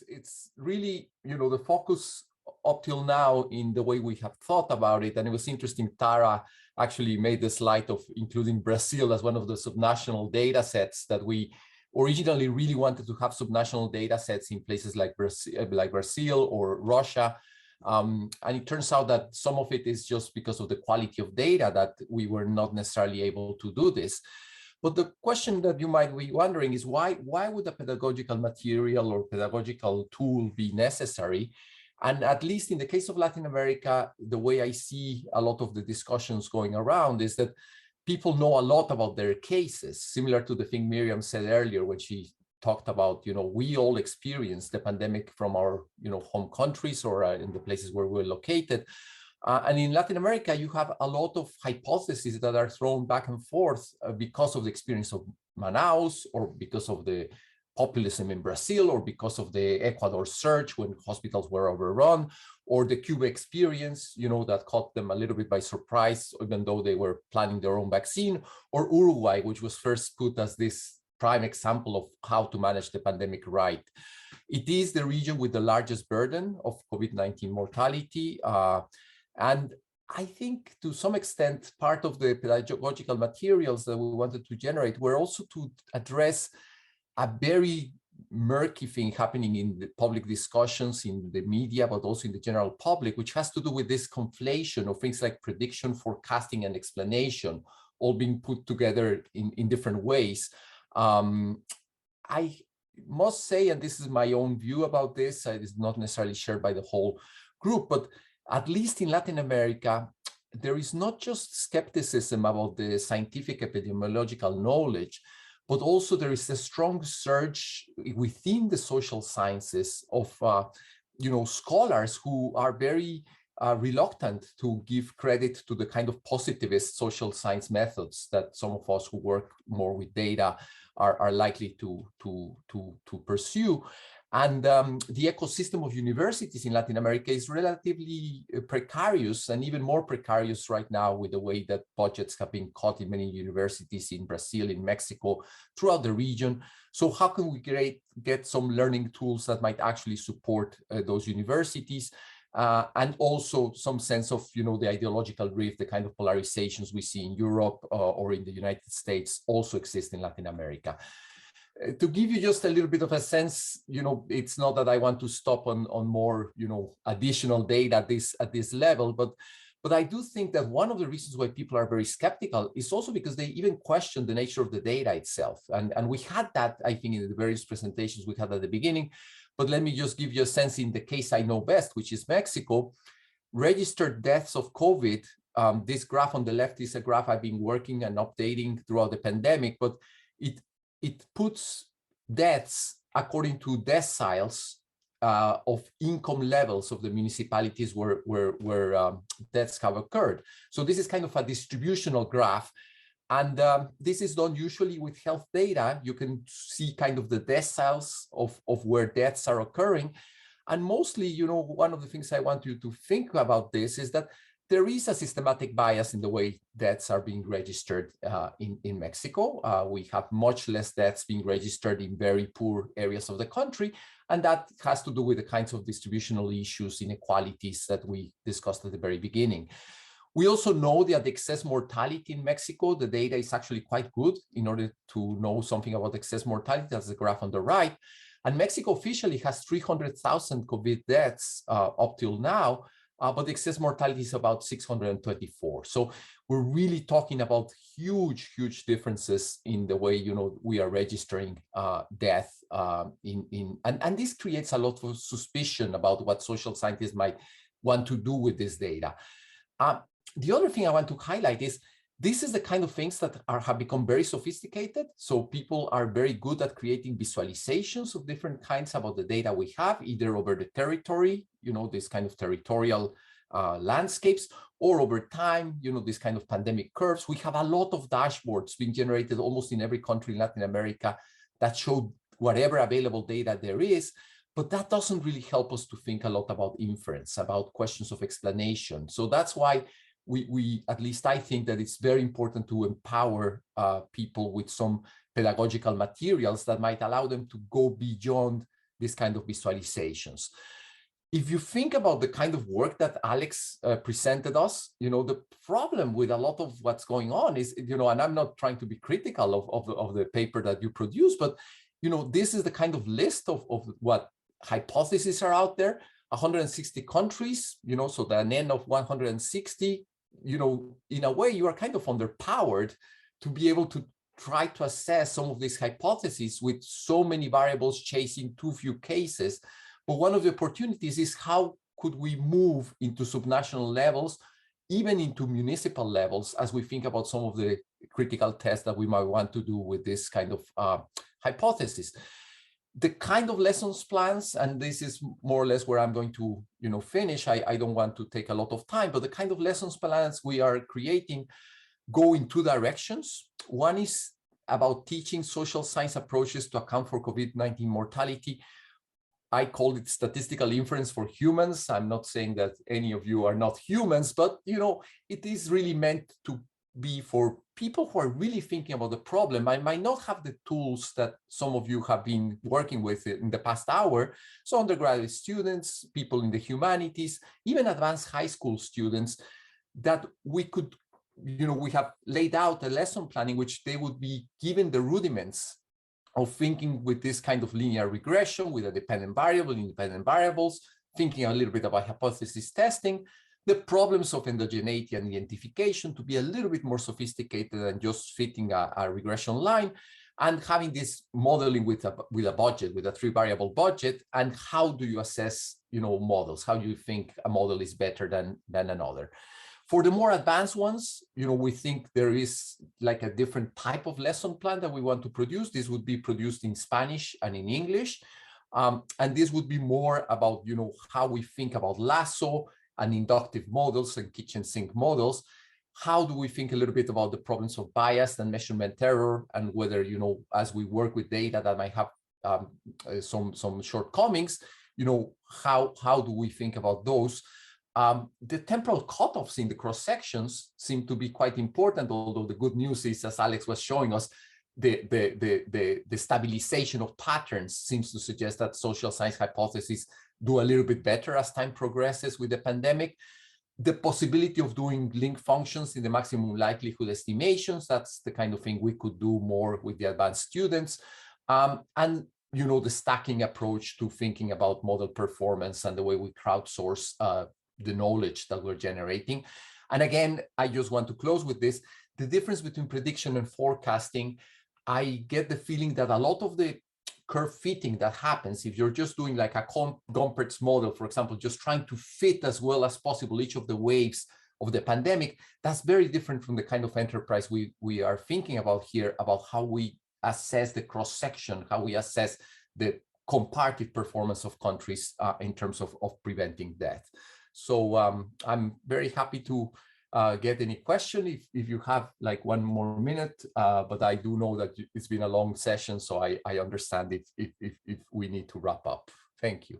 it's really, the focus up till now in the way we have thought about it. And it was interesting, Tara actually made the slide of including Brazil as one of the subnational data sets that we originally really wanted to have subnational data sets in places like Brazil or Russia. And it turns out that some of it is just because of the quality of data that we were not necessarily able to do this. But the question that you might be wondering is why would a pedagogical material or pedagogical tool be necessary? And at least in the case of Latin America, the way I see a lot of the discussions going around is that people know a lot about their cases, similar to the thing Miriam said earlier when she talked about, we all experienced the pandemic from our, home countries or in the places where we're located. And in Latin America, you have a lot of hypotheses that are thrown back and forth because of the experience of Manaus, or because of the populism in Brazil, or because of the Ecuador surge when hospitals were overrun, or the Cuba experience, that caught them a little bit by surprise, even though they were planning their own vaccine, or Uruguay, which was first put as this prime example of how to manage the pandemic right. It is the region with the largest burden of COVID-19 mortality. And I think to some extent, part of the pedagogical materials that we wanted to generate were also to address a very murky thing happening in the public discussions, in the media, but also in the general public, which has to do with this conflation of things like prediction, forecasting, and explanation, all being put together in different ways. I must say, and this is my own view about this, it is not necessarily shared by the whole group, but at least in Latin America, there is not just skepticism about the scientific epidemiological knowledge, but also there is a strong surge within the social sciences of, scholars who are very reluctant to give credit to the kind of positivist social science methods that some of us who work more with data are likely to pursue. And the ecosystem of universities in Latin America is relatively precarious, and even more precarious right now with the way that budgets have been cut in many universities in Brazil, in Mexico, throughout the region. So how can we get some learning tools that might actually support those universities? And also some sense of, the ideological rift, the kind of polarizations we see in Europe or in the United States also exist in Latin America. To give you just a little bit of a sense, it's not that I want to stop on more, additional data at this level, but I do think that one of the reasons why people are very skeptical is also because they even question the nature of the data itself. And we had that, I think, in the various presentations we had at the beginning. But let me just give you a sense in the case I know best, which is Mexico. Registered deaths of COVID, this graph on the left is a graph I've been working and updating throughout the pandemic, but it puts deaths according to deciles of income levels of the municipalities where deaths have occurred. So this is kind of a distributional graph. And this is done usually with health data. You can see kind of the deciles of where deaths are occurring. And mostly, one of the things I want you to think about this is that there is a systematic bias in the way deaths are being registered in Mexico. We have much less deaths being registered in very poor areas of the country. And that has to do with the kinds of distributional issues, inequalities that we discussed at the very beginning. We also know that the excess mortality in Mexico, the data is actually quite good in order to know something about excess mortality. That's the graph on the right. And Mexico officially has 300,000 COVID deaths up till now, but the excess mortality is about 624. So we're really talking about huge, huge differences in the way, we are registering death and this creates a lot of suspicion about what social scientists might want to do with this data. The other thing I want to highlight is this is the kind of things that have become very sophisticated. So people are very good at creating visualizations of different kinds about the data we have, either over the territory, this kind of territorial landscapes, or over time, this kind of pandemic curves. We have a lot of dashboards being generated almost in every country in Latin America that show whatever available data there is. But that doesn't really help us to think a lot about inference, about questions of explanation. So that's why we at least I think that it's very important to empower people with some pedagogical materials that might allow them to go beyond this kind of visualizations. If you think about the kind of work that Alex presented us, the problem with a lot of what's going on is, and I'm not trying to be critical of the paper that you produce, but, this is the kind of list of what hypotheses are out there, 160 countries, so the N of 160, in a way, you are kind of underpowered to be able to try to assess some of these hypotheses with so many variables chasing too few cases. But one of the opportunities is how could we move into subnational levels, even into municipal levels, as we think about some of the critical tests that we might want to do with this kind of hypothesis. The kind of lessons plans, and this is more or less where I'm going to finish. I don't want to take a lot of time, but the kind of lessons plans we are creating go in two directions. One is about teaching social science approaches to account for COVID-19 mortality. I call it statistical inference for humans. I'm not saying that any of you are not humans, but it is really meant to be for people who are really thinking about the problem. I might not have the tools that some of you have been working with in the past hour. So undergraduate students, people in the humanities, even advanced high school students, that we could, we have laid out a lesson plan in which they would be given the rudiments of thinking with this kind of linear regression with a dependent variable, independent variables, thinking a little bit about hypothesis testing, the problems of endogeneity and identification to be a little bit more sophisticated than just fitting a regression line, and having this modeling with a budget, with a 3-variable budget, and how do you assess, models? How do you think a model is better than another? For the more advanced ones, we think there is like a different type of lesson plan that we want to produce. This would be produced in Spanish and in English. And this would be more about, how we think about lasso and inductive models and kitchen sink models. How do we think a little bit about the problems of bias and measurement error, and whether, as we work with data that might have some shortcomings, how do we think about those? The temporal cutoffs in the cross sections seem to be quite important, although the good news is, as Alex was showing us, the stabilization of patterns seems to suggest that social science hypotheses do a little bit better as time progresses with the pandemic. The possibility of doing link functions in the maximum likelihood estimations, that's the kind of thing we could do more with the advanced students. And the stacking approach to thinking about model performance and the way we crowdsource the knowledge that we're generating. And again, I just want to close with this. The difference between prediction and forecasting, I get the feeling that a lot of the curve fitting that happens, if you're just doing like a Gompertz model, for example, just trying to fit as well as possible each of the waves of the pandemic, that's very different from the kind of enterprise we are thinking about here, about how we assess the cross-section, how we assess the comparative performance of countries in terms of preventing death. So I'm very happy to get any question if you have like 1 more minute, but I do know that it's been a long session, so I understand if we need to wrap up. Thank you.